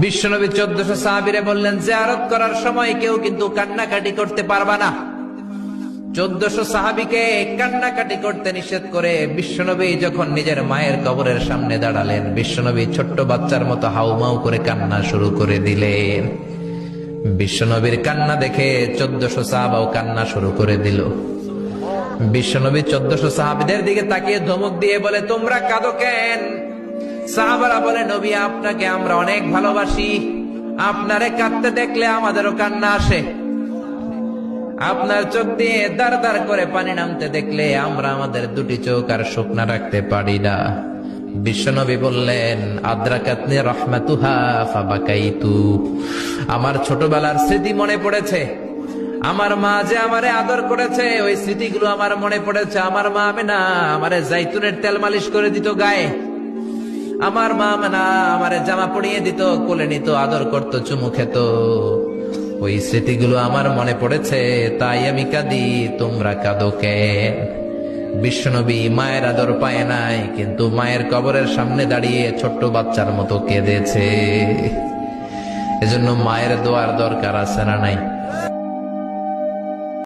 বিশ্বনবী 1400 সাহাবীরে বললেন, জিয়ারত করার সময় কেউ কিন্তু কান্নাকাটি করতে পারবা না। 1400 সাহাবীকে কান্নাকাটি করতে নিষেধ করে বিশ্বনবী যখন নিজের মায়ের কবরের সামনে দাঁড়ালেন, বিশ্বনবী ছোট্ট বাচ্চার মতো হাউমাউ করে কান্না শুরু করে দিলেন। বিশ্বনবীর কান্না দেখে 1400 সাহাবাও কান্না শুরু করে দিল। বিশ্বনবী 1400 সাহাবীদের দিকে তাকিয়ে ধমক দিয়ে বলে, তোমরা কাঁদো কেন? সাহাবারা বলে, নবী আপনাকে আমরা অনেক ভালোবাসি, আপনারে কাঁদতে দেখলে আমাদেরও কান্না আসে। আপনার চোখ দিয়ে দাঁড় দাঁড় করে পানি নামতে দেখলে আমরা আমাদের দুটি চোখ আর শুকনা রাখতে পারি না। বিশ্বনবী বললেন, আদ্রাকাতনি রাহমাতুহা ফাবাকাইতু। আমার ছোটবেলার স্মৃতি মনে পড়েছে, আমার মা যে আমারে আদর করেছে ওই স্মৃতিগুলো আমার মনে পড়েছে। আমার মা আমেনা আমারে জাইতুনের তেল মালিশ করে দিত গায়ে, আমার মা আমেনা আমারে জামা পরিয়ে দিত, কোলে নিত, আদর করত, চুমু খেত। ওই স্মৃতিগুলো আমার মনে পড়েছে, তাই আমি কাঁদি, তোমরা কাঁদো কেন? বিশ্বনবী মায়ের আদর পায় নাই, কিন্তু মায়ের কবরের সামনে দাঁড়িয়ে ছোট্ট বাচ্চার মতো কেঁদেছে। এজন্য মায়ের দোয়ার দরকার আছে না নাই?